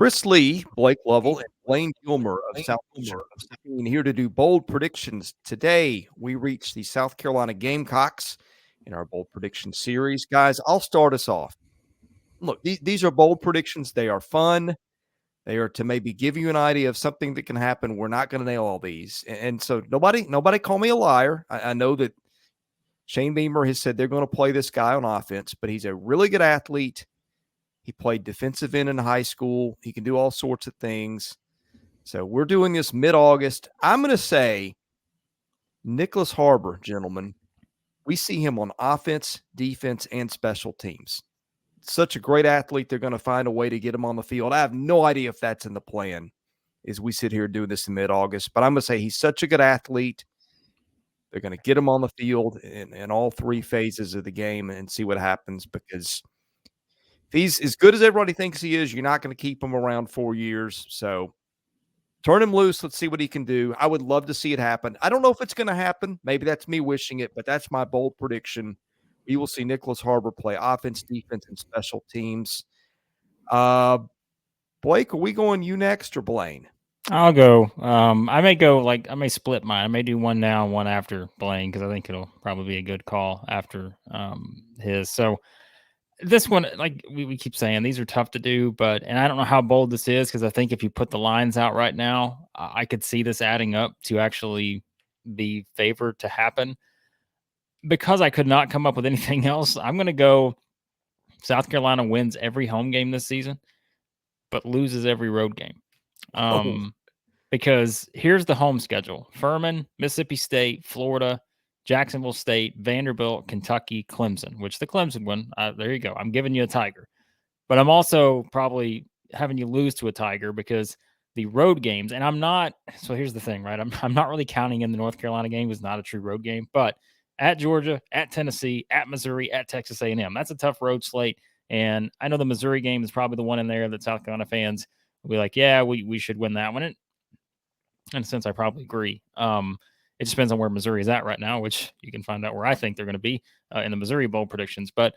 Chris Lee, Blake Lovell, and Blayne Gilmer of Southeastern here to do bold predictions. Today, we reach the South Carolina Gamecocks in our bold prediction series. Guys, I'll start us off. Look, these are bold predictions. They are fun. They are to maybe give you an idea of something that can happen. We're not going to nail all these. And so nobody call me a liar. I know that Shane Beamer has said they're going to play this guy on offense, but he's a really good athlete. He played defensive end in high school. He can do all sorts of things. So we're doing this mid-August. I'm going to say Nyckoles Harbor, gentlemen. We see him on offense, defense, and special teams. Such a great athlete. They're going to find a way to get him on the field. I have no idea if that's in the plan as we sit here doing this in mid-August. But I'm going to say he's such a good athlete. They're going to get him on the field in all three phases of the game and see what happens, because if he's as good as everybody thinks he is, you're not going to keep him around 4 years. So turn him loose. Let's see what he can do. I would love to see it happen. I don't know if it's going to happen. Maybe that's me wishing it, but that's my bold prediction. We will see Nyckoles Harbor play offense, defense, and special teams. Blake, are we going you next or Blayne? I'll go. I may split mine. I may do one now and one after Blayne, because I think it'll probably be a good call after his. So this one, like we keep saying, these are tough to do, and I don't know how bold this is, because I think if you put the lines out right now, I could see this adding up to actually be favored to happen. Because I could not come up with anything else, I'm going to go South Carolina wins every home game this season, but loses every road game. Because here's the home schedule: Furman, Mississippi State, Florida, Jacksonville State, Vanderbilt, Kentucky, Clemson, which the Clemson one, there you go. I'm giving you a tiger. But I'm also probably having you lose to a tiger, because the road games, and I'm not, so here's the thing, right? I'm not really counting in the North Carolina game. It's not a true road game, but at Georgia, at Tennessee, at Missouri, at Texas A&M, that's a tough road slate. And I know the Missouri game is probably the one in there that South Carolina fans will be like, yeah, we should win that one. And in a sense, I probably agree. It just depends on where Missouri is at right now, which you can find out where I think they're going to be in the Missouri Bowl predictions. But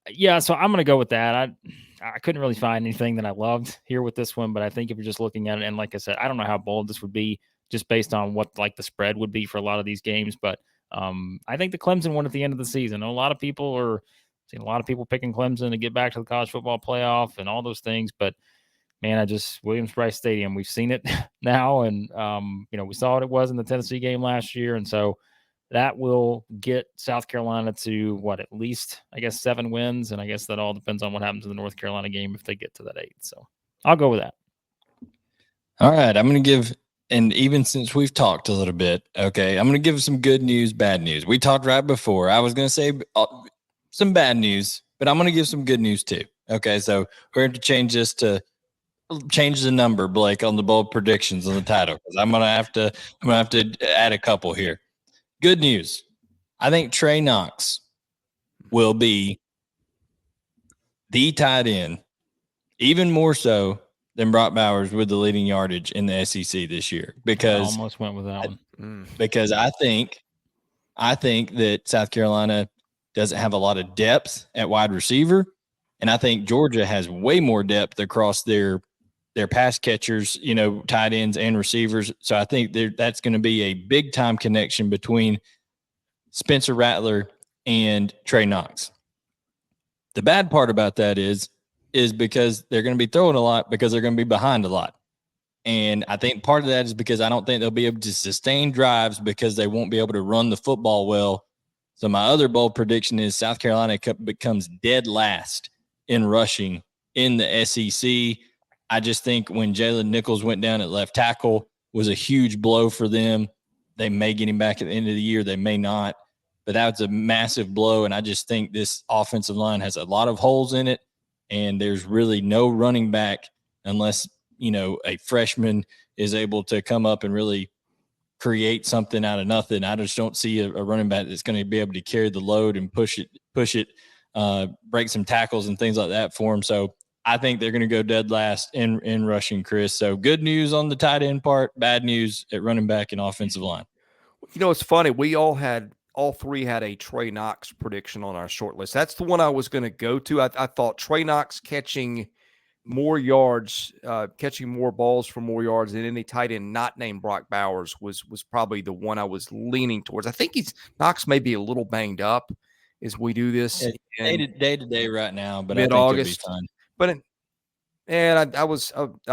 yeah, so I'm going to go with that. I couldn't really find anything that I loved here with this one, but I think if you're just looking at it, and like I said, I don't know how bold this would be just based on what like the spread would be for a lot of these games, but I think the Clemson one at the end of the season. A lot of people are seeing a lot of people picking Clemson to get back to the college football playoff and all those things, but man, Williams-Brice Stadium, we've seen it now, and we saw what it was in the Tennessee game last year, and so that will get South Carolina to at least, I guess, 7 wins, and I guess that all depends on what happens in the North Carolina game if they get to that 8. So I'll go with that. All right, I'm going to give, and even since we've talked a little bit, okay, I'm going to give some good news, bad news. We talked right before. I was going to say some bad news, but I'm going to give some good news too. Okay, so we're going to change the number, Blake, on the bold predictions on the title, because I'm gonna have to add a couple here. Good news. I think Trey Knox will be the tight end, even more so than Brock Bowers with the leading yardage in the SEC this year. Because I almost went with that one. Because I think that South Carolina doesn't have a lot of depth at wide receiver, and I think Georgia has way more depth across their pass catchers, tight ends and receivers. So I think that's going to be a big-time connection between Spencer Rattler and Trey Knox. The bad part about that is because they're going to be throwing a lot, because they're going to be behind a lot. And I think part of that is because I don't think they'll be able to sustain drives, because they won't be able to run the football well. So my other bold prediction is South Carolina becomes dead last in rushing in the SEC. I just think when Jalen Nyckoles went down at left tackle was a huge blow for them. They may get him back at the end of the year. They may not. But that was a massive blow, and I just think this offensive line has a lot of holes in it, and there's really no running back unless, a freshman is able to come up and really create something out of nothing. I just don't see a running back that's going to be able to carry the load and push it, break some tackles and things like that for him. So I think they're going to go dead last in rushing, Chris. So good news on the tight end part, bad news at running back and offensive line. It's funny. We all three had a Trey Knox prediction on our short list. That's the one I was going to go to. I thought Trey Knox catching more yards, catching more balls for more yards than any tight end not named Brock Bowers was probably the one I was leaning towards. I think Knox may be a little banged up as we do this day to day right now, but mid-August. I think But I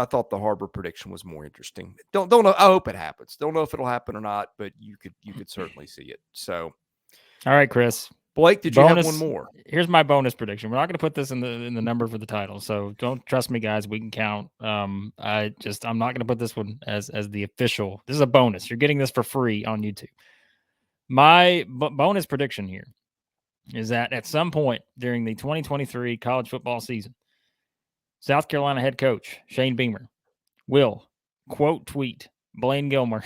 thought the Harbor prediction was more interesting. Don't know. I hope it happens. Don't know if it'll happen or not, but you could certainly see it. So, all right, Chris. Blake, did you have one more? Here's my bonus prediction. We're not going to put this in the number for the title, so don't trust me, guys. We can count. I'm not going to put this one as the official. This is a bonus. You're getting this for free on YouTube. My bonus prediction here is that at some point during the 2023 college football season, South Carolina head coach Shane Beamer will quote tweet Blayne Gilmer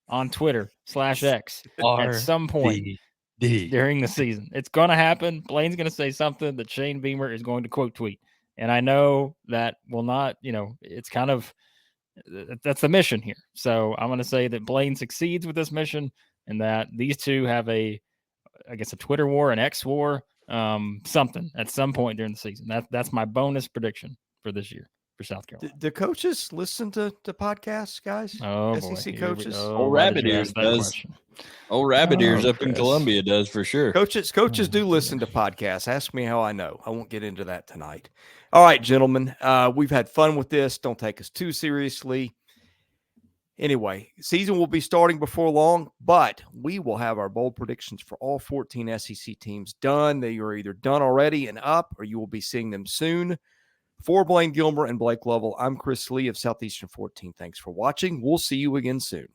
on Twitter /X at some point during the season. It's going to happen. Blaine's going to say something that Shane Beamer is going to quote tweet. And I know that will not, it's kind of, that's the mission here. So I'm going to say that Blayne succeeds with this mission and that these two have a Twitter war, an X war, something at some point during the season. That's my bonus prediction for this year for South Carolina. Do coaches listen to podcasts, guys? Oh, SEC boy. coaches. Old Rabbit Ears does. Old Rabbit Ears up in Columbia does for sure. Coaches do listen to podcasts. Ask me how I know. I won't get into that tonight. All right, gentlemen. We've had fun with this. Don't take us too seriously. Anyway, season will be starting before long, but we will have our bold predictions for all 14 SEC teams done. They are either done already and up, or you will be seeing them soon. For Blayne Gilmer and Blake Lovell, I'm Chris Lee of Southeastern 14. Thanks for watching. We'll see you again soon.